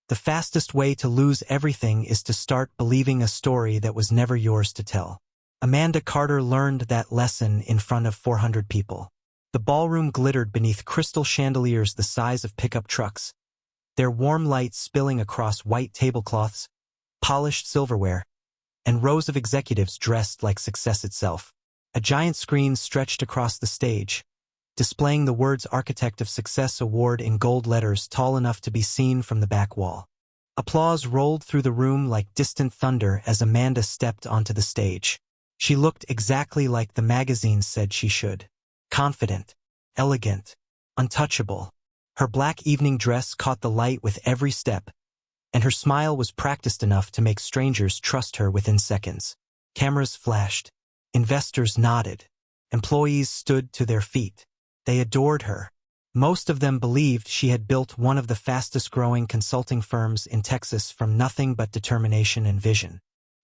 The fastest way to lose everything is to start believing a story that was never yours to tell. Amanda Carter learned that lesson in front of 400 people. The ballroom glittered beneath crystal chandeliers the size of pickup trucks, their warm light spilling across white tablecloths, polished silverware, and rows of executives dressed like success itself. A giant screen stretched across the stage, displaying the words Architect of Success Award in gold letters tall enough to be seen from the back wall. Applause rolled through the room like distant thunder as Amanda stepped onto the stage. She looked exactly like the magazines said she should. Confident, elegant, untouchable. Her black evening dress caught the light with every step, and her smile was practiced enough to make strangers trust her within seconds. Cameras flashed. Investors nodded. Employees stood to their feet. They adored her. Most of them believed she had built one of the fastest-growing consulting firms in Texas from nothing but determination and vision.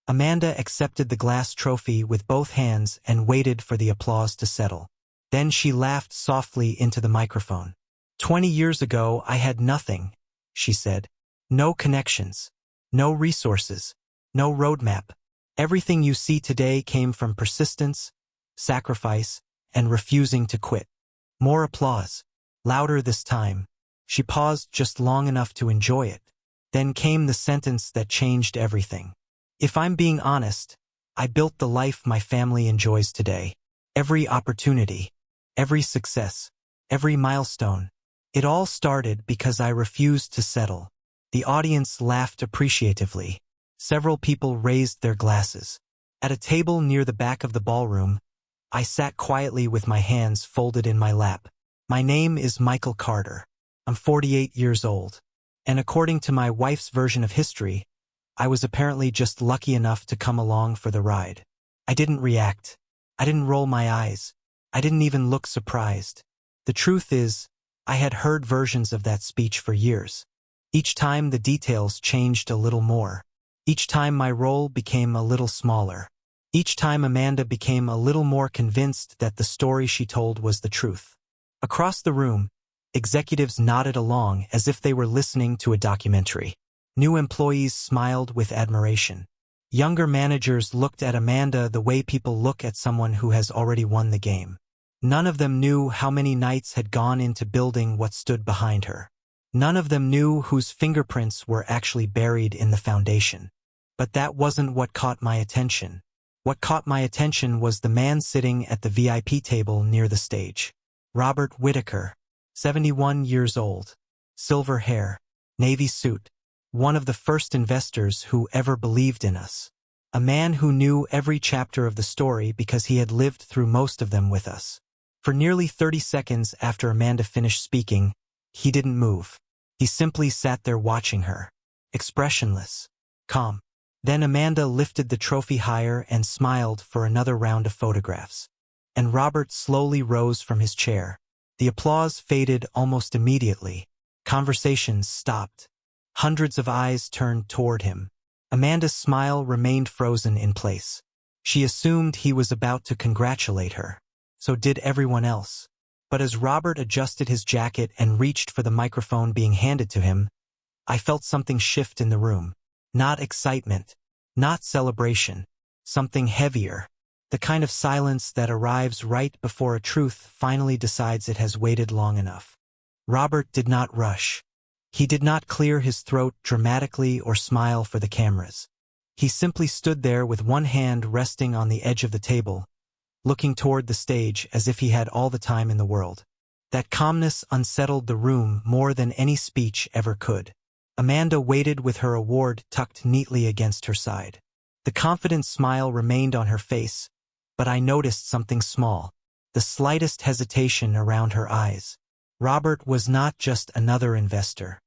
Amanda accepted the glass trophy with both hands and waited for the applause to settle. Then she laughed softly into the microphone. 20 years ago, I had nothing, she said. No connections, no resources, no roadmap. Everything you see today came from persistence, sacrifice, and refusing to quit. More applause. Louder this time. She paused just long enough to enjoy it. Then came the sentence that changed everything. If I'm being honest, I built the life my family enjoys today. Every opportunity, every success, every milestone. It all started because I refused to settle. The audience laughed appreciatively. Several people raised their glasses. At a table near the back of the ballroom, I sat quietly with my hands folded in my lap. My name is Michael Carter. I'm 48 years old. And according to my wife's version of history, I was apparently just lucky enough to come along for the ride. I didn't react. I didn't roll my eyes. I didn't even look surprised. The truth is, I had heard versions of that speech for years. Each time the details changed a little more. Each time my role became a little smaller. Each time Amanda became a little more convinced that the story she told was the truth. Across the room, executives nodded along as if they were listening to a documentary. New employees smiled with admiration. Younger managers looked at Amanda the way people look at someone who has already won the game. None of them knew how many nights had gone into building what stood behind her. None of them knew whose fingerprints were actually buried in the foundation. But that wasn't what caught my attention. What caught my attention was the man sitting at the VIP table near the stage. Robert Whitaker, 71 years old, silver hair, navy suit, one of the first investors who ever believed in us. A man who knew every chapter of the story because he had lived through most of them with us. For nearly 30 seconds after Amanda finished speaking, he didn't move. He simply sat there watching her, expressionless, calm. Then Amanda lifted the trophy higher and smiled for another round of photographs. And Robert slowly rose from his chair. The applause faded almost immediately. Conversations stopped. Hundreds of eyes turned toward him. Amanda's smile remained frozen in place. She assumed he was about to congratulate her. So did everyone else. But as Robert adjusted his jacket and reached for the microphone being handed to him, I felt something shift in the room. Not excitement, not celebration, something heavier. The kind of silence that arrives right before a truth finally decides it has waited long enough. Robert did not rush. He did not clear his throat dramatically or smile for the cameras. He simply stood there with one hand resting on the edge of the table, looking toward the stage as if he had all the time in the world. That calmness unsettled the room more than any speech ever could. Amanda waited with her award tucked neatly against her side. The confident smile remained on her face, but I noticed something small, the slightest hesitation around her eyes. Robert was not just another investor.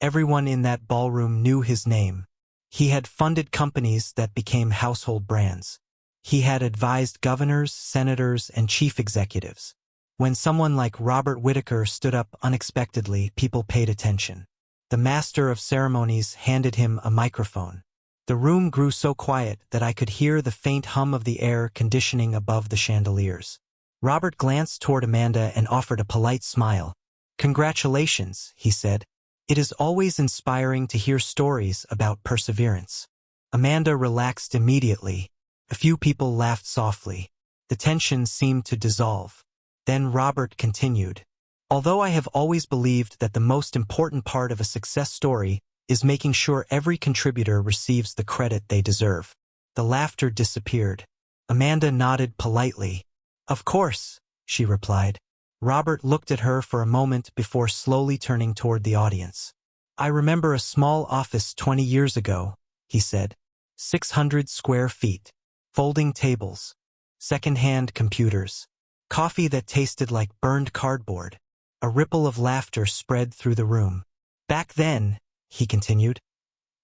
Everyone in that ballroom knew his name. He had funded companies that became household brands. He had advised governors, senators, and chief executives. When someone like Robert Whitaker stood up unexpectedly, people paid attention. The master of ceremonies handed him a microphone. The room grew so quiet that I could hear the faint hum of the air conditioning above the chandeliers. Robert glanced toward Amanda and offered a polite smile. "Congratulations," he said. It is always inspiring to hear stories about perseverance. Amanda relaxed immediately. A few people laughed softly. The tension seemed to dissolve. Then Robert continued. Although I have always believed that the most important part of a success story is making sure every contributor receives the credit they deserve. The laughter disappeared. Amanda nodded politely. Of course, she replied. Robert looked at her for a moment before slowly turning toward the audience. I remember a small office 20 years ago, he said. 600 square feet. Folding tables. Second-hand computers. Coffee that tasted like burned cardboard. A ripple of laughter spread through the room. Back then, he continued,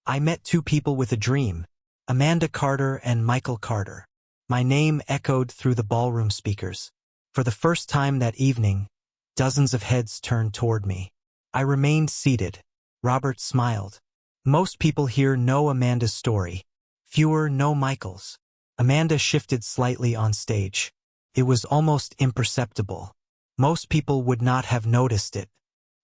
I met two people with a dream, Amanda Carter and Michael Carter. My name echoed through the ballroom speakers. For the first time that evening, dozens of heads turned toward me. I remained seated. Robert smiled. Most people here know Amanda's story. Fewer know Michael's. Amanda shifted slightly on stage. It was almost imperceptible. Most people would not have noticed it.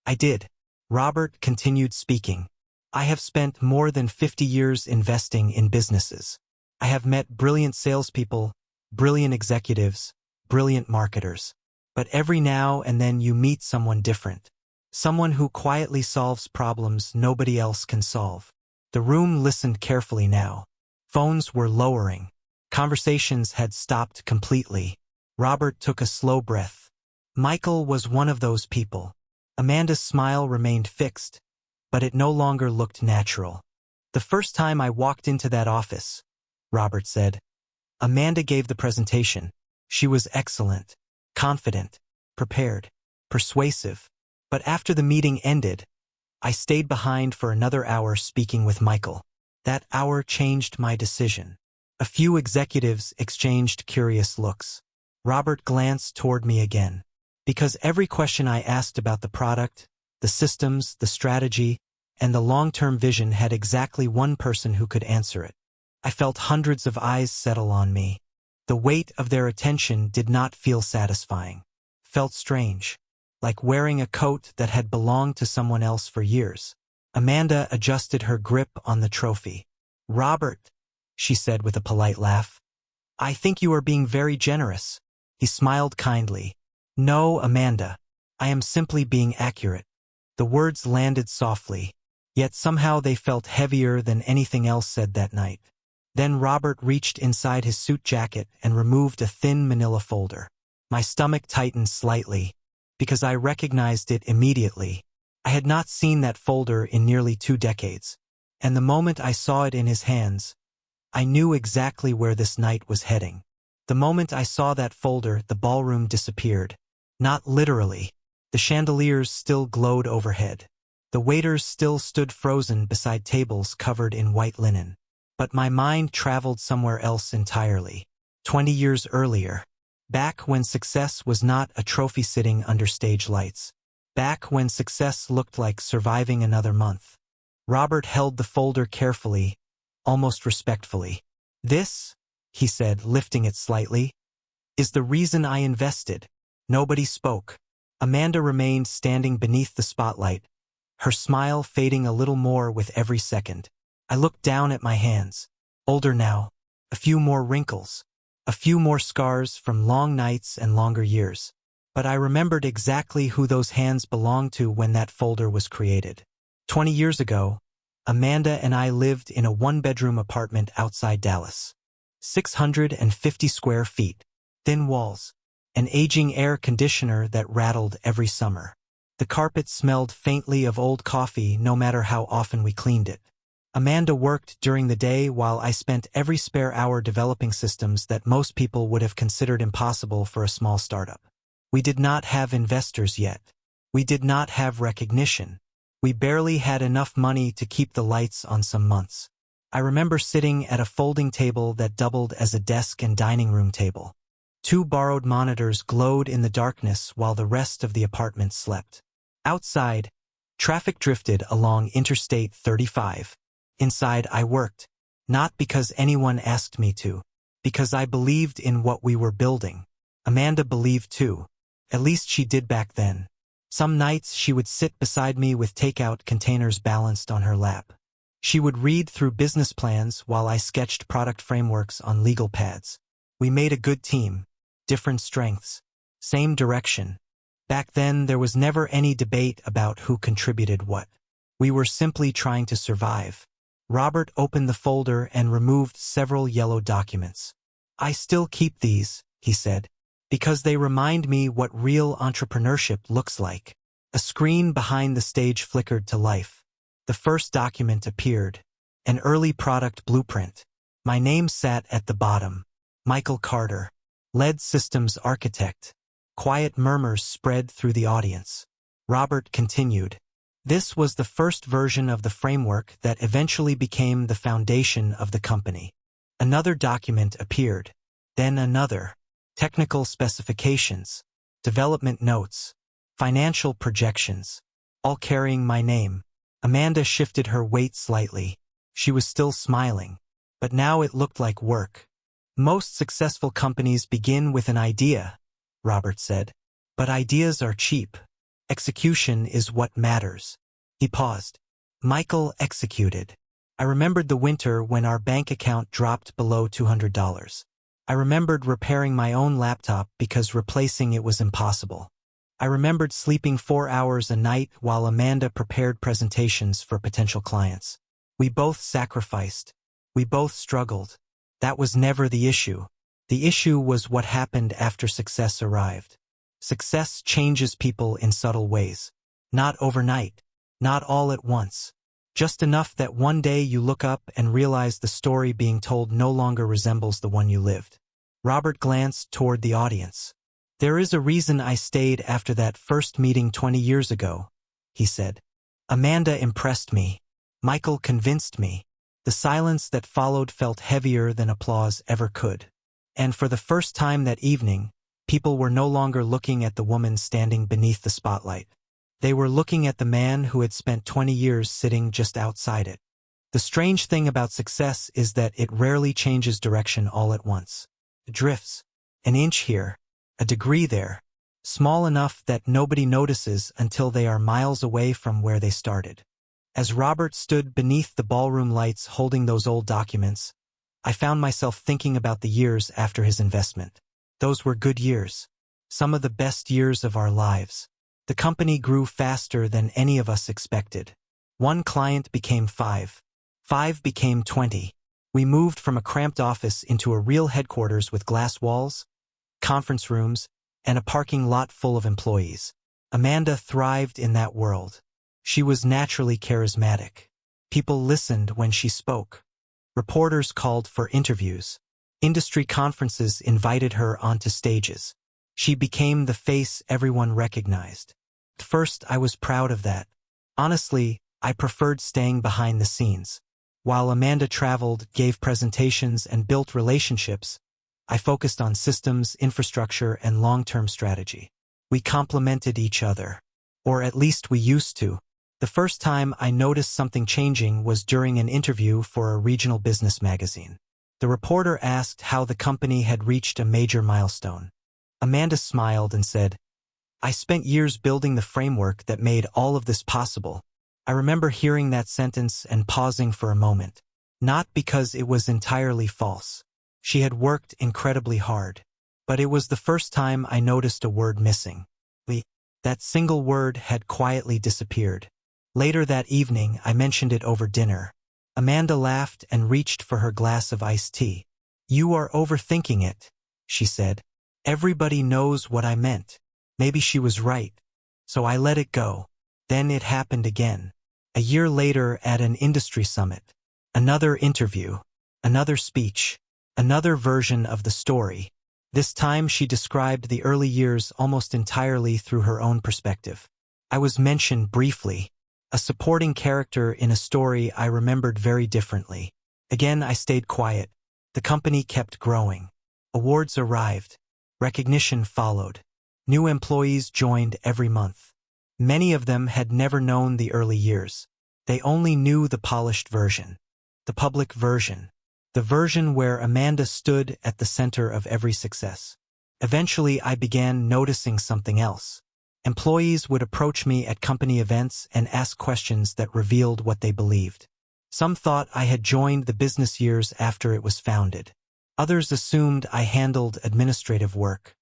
I did. Robert continued speaking. I have spent more than 50 years investing in businesses. I have met brilliant salespeople, brilliant executives, brilliant marketers. But every now and then you meet someone different. Someone who quietly solves problems nobody else can solve. The room listened carefully now. Phones were lowering. Conversations had stopped completely. Robert took a slow breath. Michael was one of those people. Amanda's smile remained fixed, but it no longer looked natural. The first time I walked into that office, Robert said, Amanda gave the presentation. She was excellent, confident, prepared, persuasive. But after the meeting ended, I stayed behind for another hour speaking with Michael. That hour changed my decision. A few executives exchanged curious looks. Robert glanced toward me again. Because every question I asked about the product, the systems, the strategy, and the long-term vision had exactly one person who could answer it. I felt hundreds of eyes settle on me. The weight of their attention did not feel satisfying. Felt strange, like wearing a coat that had belonged to someone else for years. Amanda adjusted her grip on the trophy. Robert, she said with a polite laugh, I think you are being very generous. He smiled kindly. No, Amanda. I am simply being accurate. The words landed softly, yet somehow they felt heavier than anything else said that night. Then Robert reached inside his suit jacket and removed a thin manila folder. My stomach tightened slightly, because I recognized it immediately. I had not seen that folder in nearly 2 decades, and the moment I saw it in his hands, I knew exactly where this night was heading. The moment I saw that folder, the ballroom disappeared. Not literally. The chandeliers still glowed overhead. The waiters still stood frozen beside tables covered in white linen. But my mind traveled somewhere else entirely. 20 years earlier. Back when success was not a trophy sitting under stage lights. Back when success looked like surviving another month. Robert held the folder carefully, almost respectfully. This, he said, lifting it slightly, is the reason I invested. Nobody spoke. Amanda remained standing beneath the spotlight, her smile fading a little more with every second. I looked down at my hands. Older now. A few more wrinkles. A few more scars from long nights and longer years. But I remembered exactly who those hands belonged to when that folder was created. 20 years ago, Amanda and I lived in a 1-bedroom apartment outside Dallas. 650 square feet. Thin walls. An aging air conditioner that rattled every summer. The carpet smelled faintly of old coffee no matter how often we cleaned it. Amanda worked during the day while I spent every spare hour developing systems that most people would have considered impossible for a small startup. We did not have investors yet. We did not have recognition. We barely had enough money to keep the lights on some months. I remember sitting at a folding table that doubled as a desk and dining room table. 2 borrowed monitors glowed in the darkness while the rest of the apartment slept. Outside, traffic drifted along Interstate 35. Inside, I worked, not because anyone asked me to, because I believed in what we were building. Amanda believed too. At least she did back then. Some nights she would sit beside me with takeout containers balanced on her lap. She would read through business plans while I sketched product frameworks on legal pads. We made a good team. Different strengths. Same direction. Back then, there was never any debate about who contributed what. We were simply trying to survive. Robert opened the folder and removed several yellow documents. "I still keep these," he said, "because they remind me what real entrepreneurship looks like." A screen behind the stage flickered to life. The first document appeared. An early product blueprint. My name sat at the bottom. Michael Carter. LED Systems Architect. Quiet murmurs spread through the audience. Robert continued. This was the first version of the framework that eventually became the foundation of the company. Another document appeared. Then another. Technical specifications. Development notes. Financial projections. All carrying my name. Amanda shifted her weight slightly. She was still smiling. But now it looked like work. "Most successful companies begin with an idea," Robert said. "But ideas are cheap. Execution is what matters." He paused. Michael executed. I remembered the winter when our bank account dropped below $200. I remembered repairing my own laptop because replacing it was impossible. I remembered sleeping 4 hours a night while Amanda prepared presentations for potential clients. We both sacrificed. We both struggled. That was never the issue. The issue was what happened after success arrived. Success changes people in subtle ways. Not overnight. Not all at once. Just enough that one day you look up and realize the story being told no longer resembles the one you lived. Robert glanced toward the audience. "There is a reason I stayed after that first meeting 20 years ago," he said. "Amanda impressed me. Michael convinced me." The silence that followed felt heavier than applause ever could. And for the first time that evening, people were no longer looking at the woman standing beneath the spotlight. They were looking at the man who had spent 20 years sitting just outside it. The strange thing about success is that it rarely changes direction all at once. It drifts. An inch here. A degree there. Small enough that nobody notices until they are miles away from where they started. As Robert stood beneath the ballroom lights holding those old documents, I found myself thinking about the years after his investment. Those were good years. Some of the best years of our lives. The company grew faster than any of us expected. One client became 5. 5 became 20. We moved from a cramped office into a real headquarters with glass walls, conference rooms, and a parking lot full of employees. Amanda thrived in that world. She was naturally charismatic. People listened when she spoke. Reporters called for interviews. Industry conferences invited her onto stages. She became the face everyone recognized. At first, I was proud of that. Honestly, I preferred staying behind the scenes. While Amanda traveled, gave presentations, and built relationships, I focused on systems, infrastructure, and long-term strategy. We complemented each other. Or at least we used to. The first time I noticed something changing was during an interview for a regional business magazine. The reporter asked how the company had reached a major milestone. Amanda smiled and said, "I spent years building the framework that made all of this possible." I remember hearing that sentence and pausing for a moment. Not because it was entirely false. She had worked incredibly hard. But it was the first time I noticed a word missing. That single word had quietly disappeared. Later that evening, I mentioned it over dinner. Amanda laughed and reached for her glass of iced tea. "You are overthinking it," she said. "Everybody knows what I meant." Maybe she was right. So I let it go. Then it happened again. A year later at an industry summit. Another interview. Another speech. Another version of the story. This time she described the early years almost entirely through her own perspective. I was mentioned briefly. A supporting character in a story I remembered very differently. Again, I stayed quiet. The company kept growing. Awards arrived. Recognition followed. New employees joined every month. Many of them had never known the early years. They only knew the polished version. The public version. The version where Amanda stood at the center of every success. Eventually, I began noticing something else. Employees would approach me at company events and ask questions that revealed what they believed. Some thought I had joined the business years after it was founded. Others assumed I handled administrative work.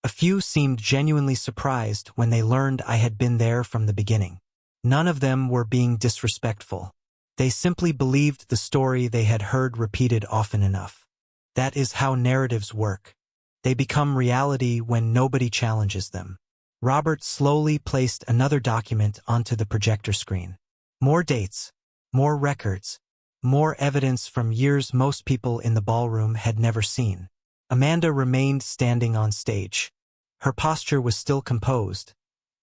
A few seemed genuinely surprised when they learned I had been there from the beginning. None of them were being disrespectful. They simply believed the story they had heard repeated often enough. That is how narratives work. They become reality when nobody challenges them. Robert slowly placed another document onto the projector screen. More dates, more records, more evidence from years most people in the ballroom had never seen. Amanda remained standing on stage. Her posture was still composed,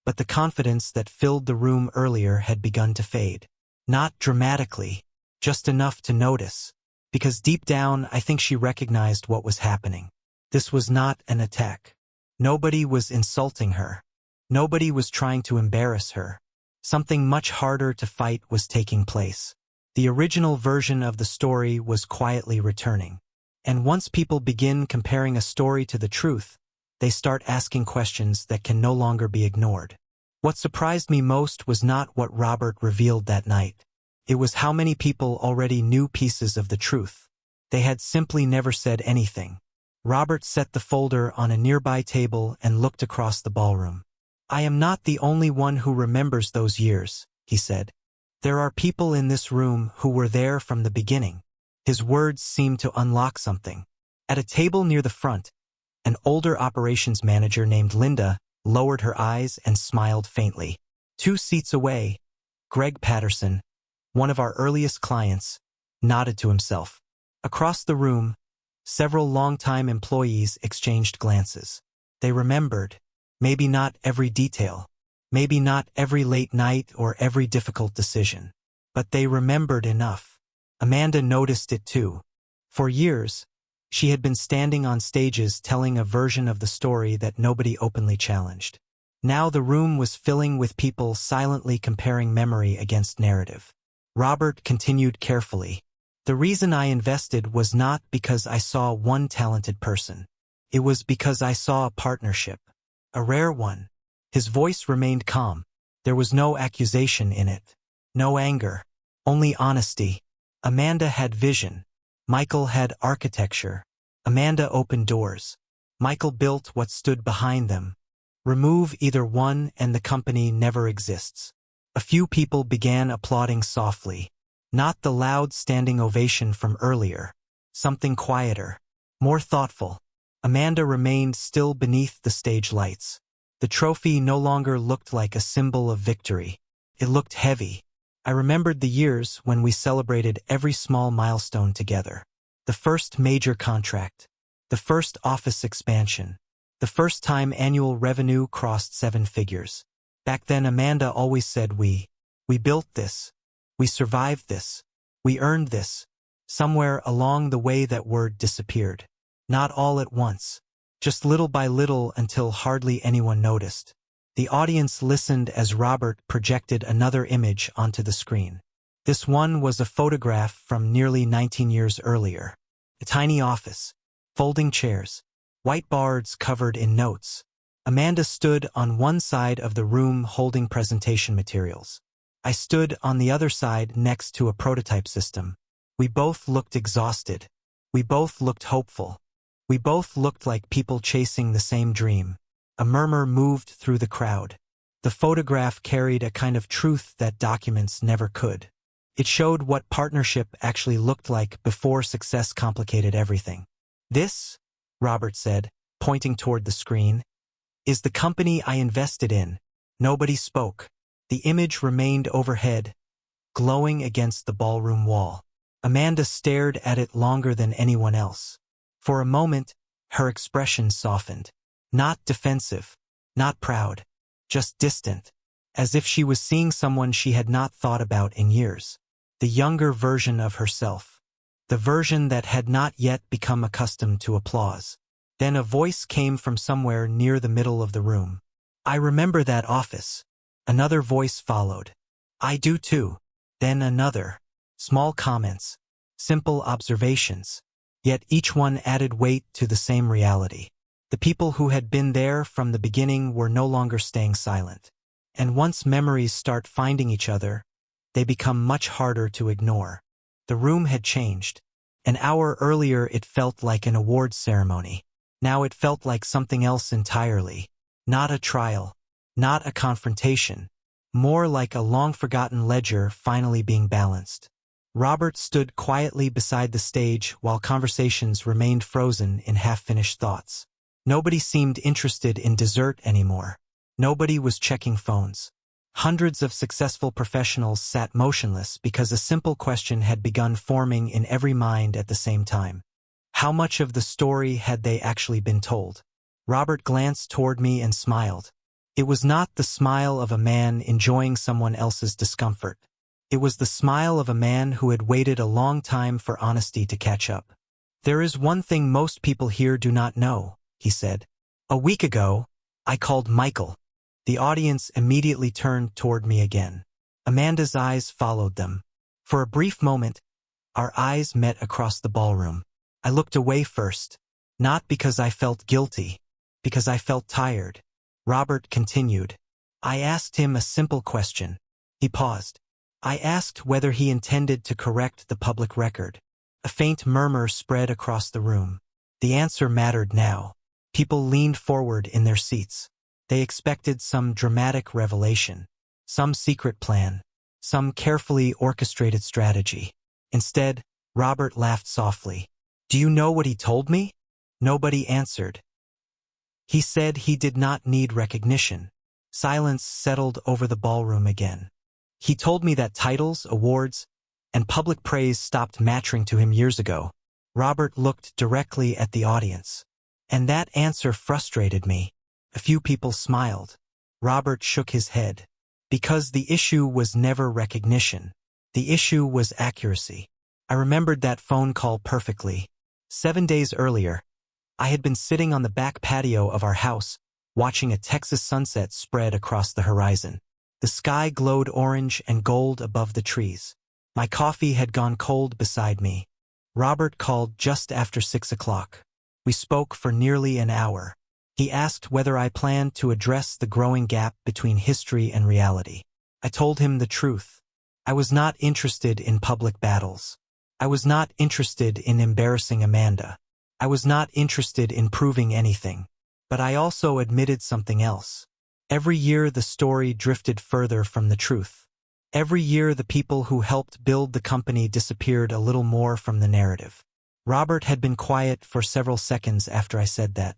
but the confidence that filled the room earlier had begun to fade. Not dramatically, just enough to notice, because deep down I think she recognized what was happening. This was not an attack. Nobody was insulting her. Nobody was trying to embarrass her. Something much harder to fight was taking place. The original version of the story was quietly returning. And once people begin comparing a story to the truth, they start asking questions that can no longer be ignored. What surprised me most was not what Robert revealed that night. It was how many people already knew pieces of the truth. They had simply never said anything. Robert set the folder on a nearby table and looked across the ballroom. "I am not the only one who remembers those years," he said. "There are people in this room who were there from the beginning." His words seemed to unlock something. At a table near the front, an older operations manager named Linda lowered her eyes and smiled faintly. 2 seats away, Greg Patterson, one of our earliest clients, nodded to himself. Across the room, several longtime employees exchanged glances. They remembered, maybe not every detail, maybe not every late night or every difficult decision, but they remembered enough. Amanda noticed it too. For years, she had been standing on stages telling a version of the story that nobody openly challenged. Now the room was filling with people silently comparing memory against narrative. Robert continued carefully. "The reason I invested was not because I saw one talented person. It was because I saw a partnership. A rare one." His voice remained calm. There was no accusation in it. No anger. Only honesty. Amanda had vision. Michael had architecture. Amanda opened doors. Michael built what stood behind them. Remove either one and the company never exists. A few people began applauding softly. Not the loud standing ovation from earlier. Something quieter. More thoughtful. Amanda remained still beneath the stage lights. The trophy no longer looked like a symbol of victory. It looked heavy. I remembered the years when we celebrated every small milestone together. The first major contract. The first office expansion. The first time annual revenue crossed 7 figures. Back then Amanda always said we built this. We survived this. We earned this. Somewhere along the way that word disappeared. Not all at once. Just little by little until hardly anyone noticed. The audience listened as Robert projected another image onto the screen. This one was a photograph from nearly 19 years earlier. A tiny office. Folding chairs. Whiteboards covered in notes. Amanda stood on one side of the room holding presentation materials. I stood on the other side next to a prototype system. We both looked exhausted. We both looked hopeful. We both looked like people chasing the same dream. A murmur moved through the crowd. The photograph carried a kind of truth that documents never could. It showed what partnership actually looked like before success complicated everything. "This," Robert said, pointing toward the screen, "is the company I invested in." Nobody spoke. The image remained overhead, glowing against the ballroom wall. Amanda stared at it longer than anyone else. For a moment, her expression softened. Not defensive, not proud, just distant, as if she was seeing someone she had not thought about in years. The younger version of herself. The version that had not yet become accustomed to applause. Then a voice came from somewhere near the middle of the room. "I remember that office." Another voice followed. "I do too." Then another. Small comments. Simple observations. Yet each one added weight to the same reality. The people who had been there from the beginning were no longer staying silent. And once memories start finding each other, they become much harder to ignore. The room had changed. An hour earlier it felt like an awards ceremony. Now it felt like something else entirely. Not a trial, not a confrontation, more like a long-forgotten ledger finally being balanced. Robert stood quietly beside the stage while conversations remained frozen in half-finished thoughts. Nobody seemed interested in dessert anymore. Nobody was checking phones. Hundreds of successful professionals sat motionless because a simple question had begun forming in every mind at the same time. How much of the story had they actually been told? Robert glanced toward me and smiled. It was not the smile of a man enjoying someone else's discomfort. It was the smile of a man who had waited a long time for honesty to catch up. "There is one thing most people here do not know," he said. "A week ago, I called Michael." The audience immediately turned toward me again. Amanda's eyes followed them. For a brief moment, our eyes met across the ballroom. I looked away first, not because I felt guilty, because I felt tired. Robert continued. "I asked him a simple question." He paused. "I asked whether he intended to correct the public record." A faint murmur spread across the room. The answer mattered now. People leaned forward in their seats. They expected some dramatic revelation, some secret plan, some carefully orchestrated strategy. Instead, Robert laughed softly. "Do you know what he told me?" Nobody answered. "He said he did not need recognition." Silence settled over the ballroom again. "He told me that titles, awards, and public praise stopped mattering to him years ago." Robert looked directly at the audience. And that answer frustrated me. A few people smiled. Robert shook his head. Because the issue was never recognition. The issue was accuracy. I remembered that phone call perfectly. 7 days earlier, I had been sitting on the back patio of our house, watching a Texas sunset spread across the horizon. The sky glowed orange and gold above the trees. My coffee had gone cold beside me. Robert called just after 6 o'clock. We spoke for nearly an hour. He asked whether I planned to address the growing gap between history and reality. I told him the truth. I was not interested in public battles. I was not interested in embarrassing Amanda. I was not interested in proving anything. But I also admitted something else. Every year the story drifted further from the truth. Every year the people who helped build the company disappeared a little more from the narrative. Robert had been quiet for several seconds after I said that.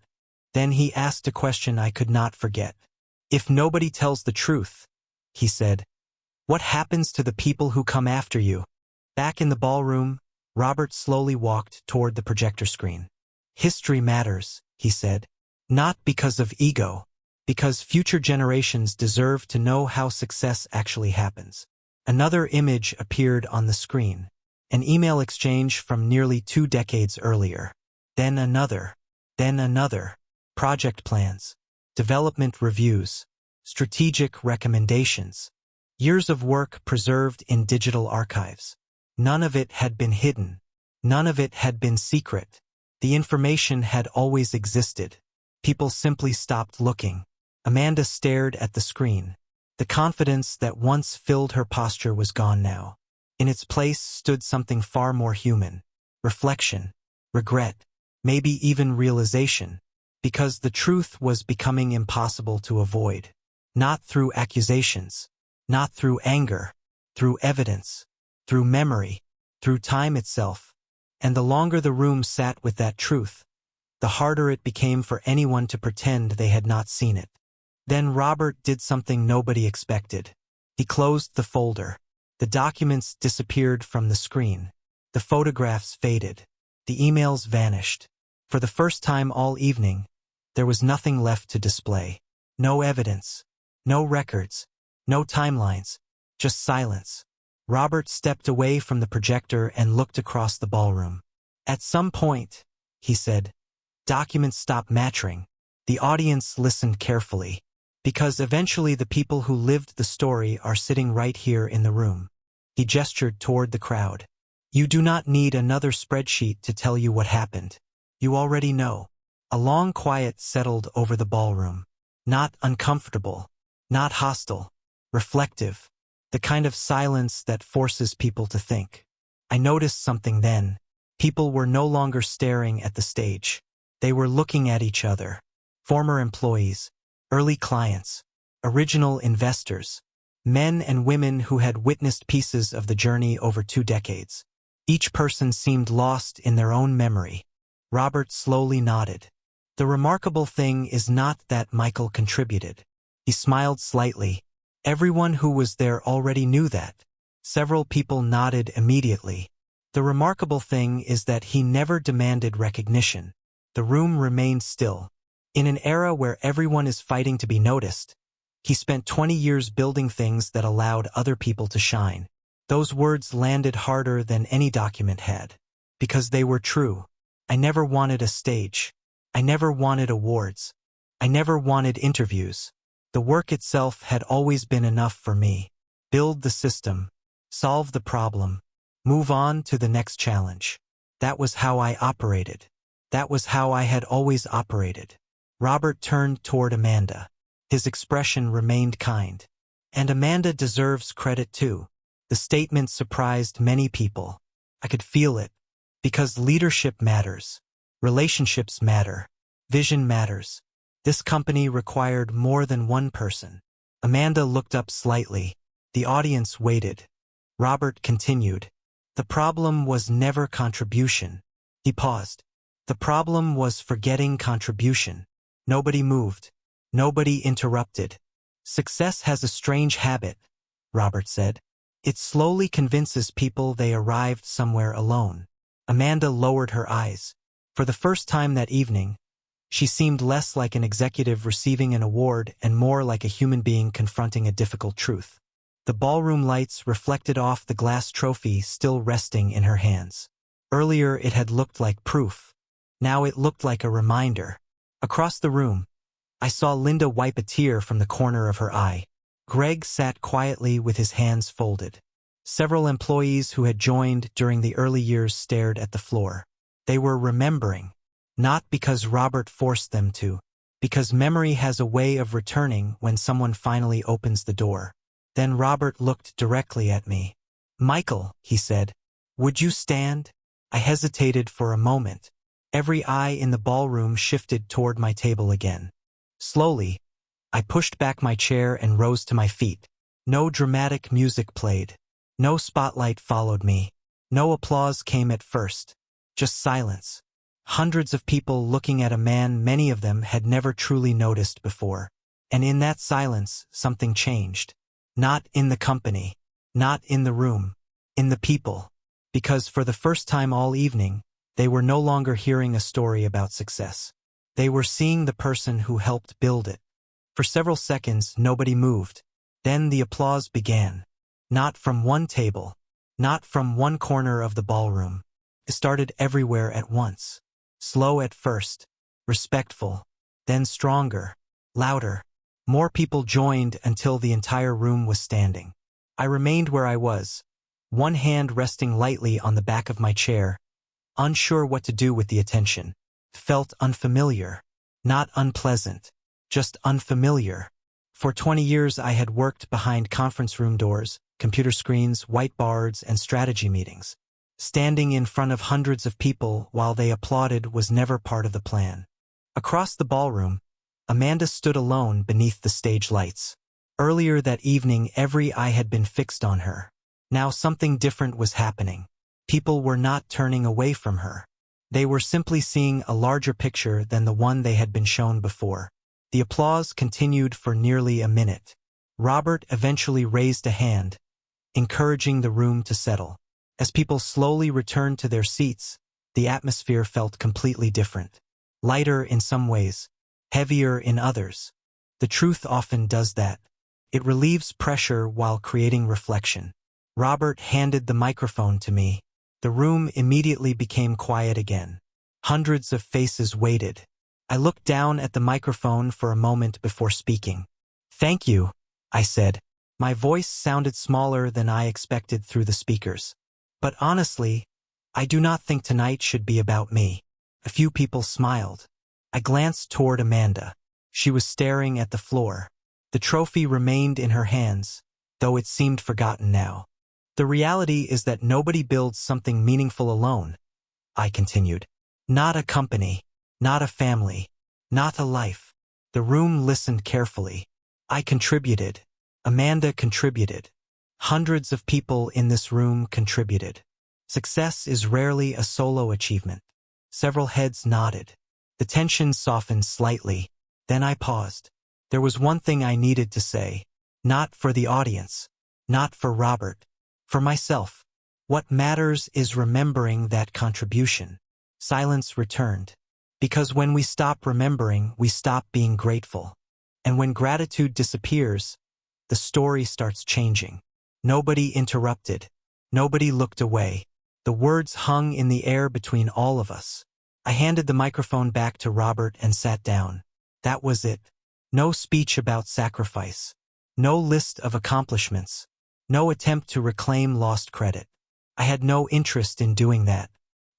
Then he asked a question I could not forget. "If nobody tells the truth," he said, "what happens to the people who come after you?" Back in the ballroom, Robert slowly walked toward the projector screen. "History matters," he said. "Not because of ego, because future generations deserve to know how success actually happens." Another image appeared on the screen. An email exchange from nearly 2 decades earlier. Then another. Then another. Project plans. Development reviews. Strategic recommendations. Years of work preserved in digital archives. None of it had been hidden. None of it had been secret. The information had always existed. People simply stopped looking. Amanda stared at the screen. The confidence that once filled her posture was gone now. In its place stood something far more human. Reflection. Regret. Maybe even realization. Because the truth was becoming impossible to avoid. Not through accusations. Not through anger. Through evidence. Through memory. Through time itself. And the longer the room sat with that truth, the harder it became for anyone to pretend they had not seen it. Then Robert did something nobody expected. He closed the folder. The documents disappeared from the screen. The photographs faded. The emails vanished. For the first time all evening, there was nothing left to display. No evidence. No records. No timelines. Just silence. Robert stepped away from the projector and looked across the ballroom. "At some point," he said, "documents stop mattering." The audience listened carefully. "Because eventually the people who lived the story are sitting right here in the room." He gestured toward the crowd. "You do not need another spreadsheet to tell you what happened. You already know. A long quiet settled over the ballroom. Not uncomfortable, not hostile, reflective, the kind of silence that forces people to think. I noticed something then. People were no longer staring at the stage. They were looking at each other. Former employees, early clients, original investors, men and women who had witnessed pieces of the journey over 2 decades. Each person seemed lost in their own memory. Robert slowly nodded. The remarkable thing is not that Michael contributed. He smiled slightly. Everyone who was there already knew that. Several people nodded immediately. The remarkable thing is that he never demanded recognition. The room remained still. In an era where everyone is fighting to be noticed, he spent 20 years building things that allowed other people to shine. Those words landed harder than any document had. Because they were true. I never wanted a stage. I never wanted awards. I never wanted interviews. The work itself had always been enough for me. Build the system. Solve the problem. Move on to the next challenge. That was how I operated. That was how I had always operated. Robert turned toward Amanda. His expression remained kind. And Amanda deserves credit too. The statement surprised many people. I could feel it. Because leadership matters. Relationships matter. Vision matters. This company required more than one person. Amanda looked up slightly. The audience waited. Robert continued. The problem was never contribution. He paused. The problem was forgetting contribution. Nobody moved. Nobody interrupted. Success has a strange habit, Robert said. It slowly convinces people they arrived somewhere alone. Amanda lowered her eyes. For the first time that evening, she seemed less like an executive receiving an award and more like a human being confronting a difficult truth. The ballroom lights reflected off the glass trophy still resting in her hands. Earlier it had looked like proof. Now it looked like a reminder. Across the room, I saw Linda wipe a tear from the corner of her eye. Greg sat quietly with his hands folded. Several employees who had joined during the early years stared at the floor. They were remembering. Not because Robert forced them to, because memory has a way of returning when someone finally opens the door. Then Robert looked directly at me. Michael, he said, would you stand? I hesitated for a moment. Every eye in the ballroom shifted toward my table again. Slowly, I pushed back my chair and rose to my feet. No dramatic music played. No spotlight followed me. No applause came at first. Just silence. Hundreds of people looking at a man many of them had never truly noticed before. And in that silence, something changed. Not in the company. Not in the room. In the people. Because for the first time all evening, they were no longer hearing a story about success. They were seeing the person who helped build it. For several seconds, nobody moved. Then the applause began. Not from one table. Not from one corner of the ballroom. It started everywhere at once. Slow at first. Respectful. Then stronger. Louder. More people joined until the entire room was standing. I remained where I was, one hand resting lightly on the back of my chair, unsure what to do with the attention. Felt unfamiliar. Not unpleasant. Just unfamiliar. For 20 years I had worked behind conference room doors, computer screens, whiteboards, and strategy meetings. Standing in front of hundreds of people while they applauded was never part of the plan. Across the ballroom, Amanda stood alone beneath the stage lights. Earlier that evening every eye had been fixed on her. Now something different was happening. People were not turning away from her. They were simply seeing a larger picture than the one they had been shown before. The applause continued for nearly a minute. Robert eventually raised a hand, encouraging the room to settle. As people slowly returned to their seats, the atmosphere felt completely different. Lighter in some ways, heavier in others. The truth often does that. It relieves pressure while creating reflection. Robert handed the microphone to me. The room immediately became quiet again. Hundreds of faces waited. I looked down at the microphone for a moment before speaking. Thank you, I said. My voice sounded smaller than I expected through the speakers. But honestly, I do not think tonight should be about me. A few people smiled. I glanced toward Amanda. She was staring at the floor. The trophy remained in her hands, though it seemed forgotten now. The reality is that nobody builds something meaningful alone, I continued. Not a company, not a family, not a life. The room listened carefully. I contributed. Amanda contributed. Hundreds of people in this room contributed. Success is rarely a solo achievement. Several heads nodded. The tension softened slightly. Then I paused. There was one thing I needed to say. Not for the audience. Not for Robert. For myself. What matters is remembering that contribution. Silence returned. Because when we stop remembering, we stop being grateful. And when gratitude disappears, the story starts changing. Nobody interrupted. Nobody looked away. The words hung in the air between all of us. I handed the microphone back to Robert and sat down. That was it. No speech about sacrifice. No list of accomplishments. No attempt to reclaim lost credit. I had no interest in doing that.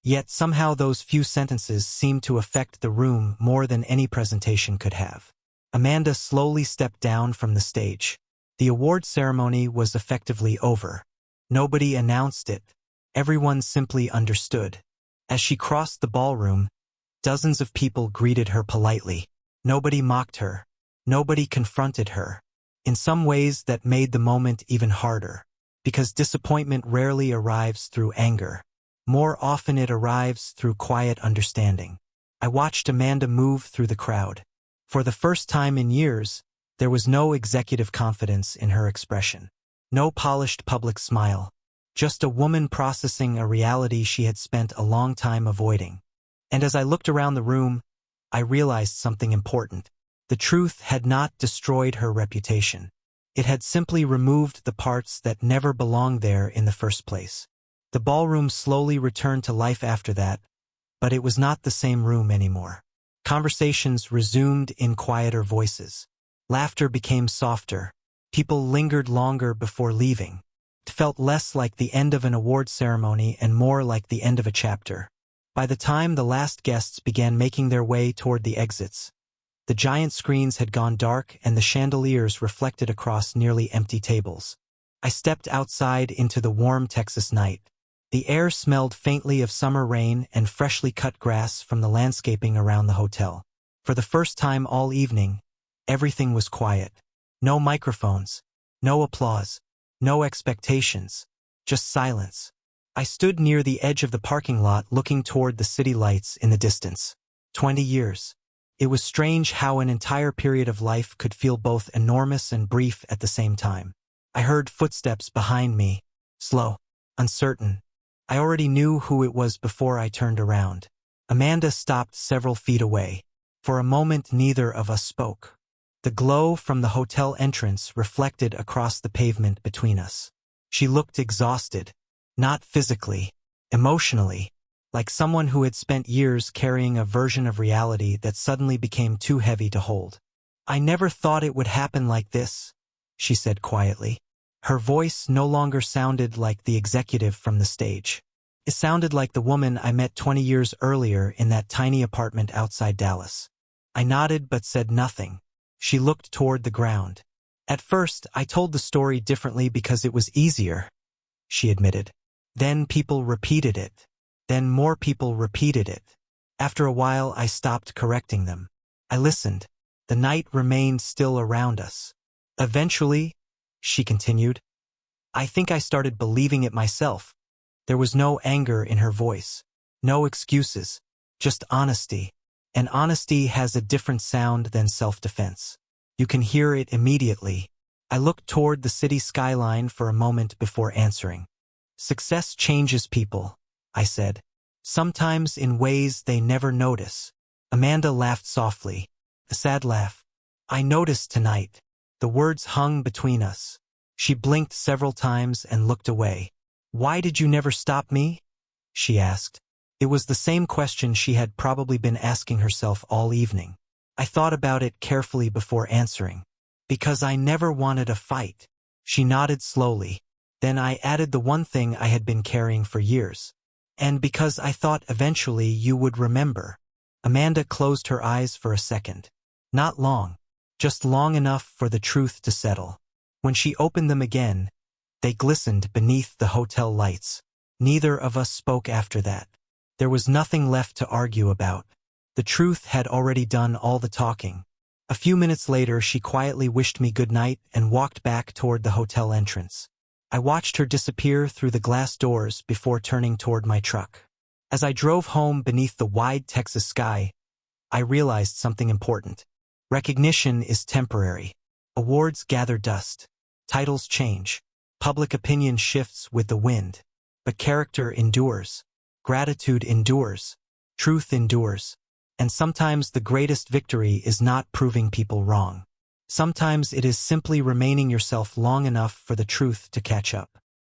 Yet somehow those few sentences seemed to affect the room more than any presentation could have. Amanda slowly stepped down from the stage. The award ceremony was effectively over. Nobody announced it. Everyone simply understood. As she crossed the ballroom, dozens of people greeted her politely. Nobody mocked her. Nobody confronted her. In some ways that made the moment even harder. Because disappointment rarely arrives through anger. More often it arrives through quiet understanding. I watched Amanda move through the crowd. For the first time in years, there was no executive confidence in her expression. No polished public smile. Just a woman processing a reality she had spent a long time avoiding. And as I looked around the room, I realized something important. The truth had not destroyed her reputation. It had simply removed the parts that never belonged there in the first place. The ballroom slowly returned to life after that, but it was not the same room anymore. Conversations resumed in quieter voices. Laughter became softer. People lingered longer before leaving. It felt less like the end of an award ceremony and more like the end of a chapter. By the time the last guests began making their way toward the exits, the giant screens had gone dark and the chandeliers reflected across nearly empty tables. I stepped outside into the warm Texas night. The air smelled faintly of summer rain and freshly cut grass from the landscaping around the hotel. For the first time all evening, everything was quiet. No microphones, no applause, no expectations, just silence. I stood near the edge of the parking lot looking toward the city lights in the distance. 20 years. It was strange how an entire period of life could feel both enormous and brief at the same time. I heard footsteps behind me, slow, uncertain. I already knew who it was before I turned around. Amanda stopped several feet away. For a moment neither of us spoke. The glow from the hotel entrance reflected across the pavement between us. She looked exhausted, not physically, emotionally, like someone who had spent years carrying a version of reality that suddenly became too heavy to hold. "I never thought it would happen like this," she said quietly. Her voice no longer sounded like the executive from the stage. It sounded like the woman I met 20 years earlier in that tiny apartment outside Dallas. I nodded but said nothing. She looked toward the ground. "At first, I told the story differently because it was easier," she admitted. "Then people repeated it. Then more people repeated it. After a while, I stopped correcting them. I listened. The night remained still around us. Eventually," she continued, "I think I started believing it myself." There was no anger in her voice. No excuses. Just honesty. And honesty has a different sound than self-defense. You can hear it immediately. I looked toward the city skyline for a moment before answering. "Success changes people," I said. "Sometimes in ways they never notice." Amanda laughed softly, a sad laugh. "I noticed tonight." The words hung between us. She blinked several times and looked away. "Why did you never stop me?" she asked. It was the same question she had probably been asking herself all evening. I thought about it carefully before answering. "Because I never wanted a fight." She nodded slowly. Then I added the one thing I had been carrying for years. "And because I thought eventually you would remember." Amanda closed her eyes for a second. Not long, just long enough for the truth to settle. When she opened them again, they glistened beneath the hotel lights. Neither of us spoke after that. There was nothing left to argue about. The truth had already done all the talking. A few minutes later, she quietly wished me good night and walked back toward the hotel entrance. I watched her disappear through the glass doors before turning toward my truck. As I drove home beneath the wide Texas sky, I realized something important. Recognition is temporary. Awards gather dust. Titles change. Public opinion shifts with the wind. But character endures. Gratitude endures. Truth endures. And sometimes the greatest victory is not proving people wrong. Sometimes it is simply remaining yourself long enough for the truth to catch up.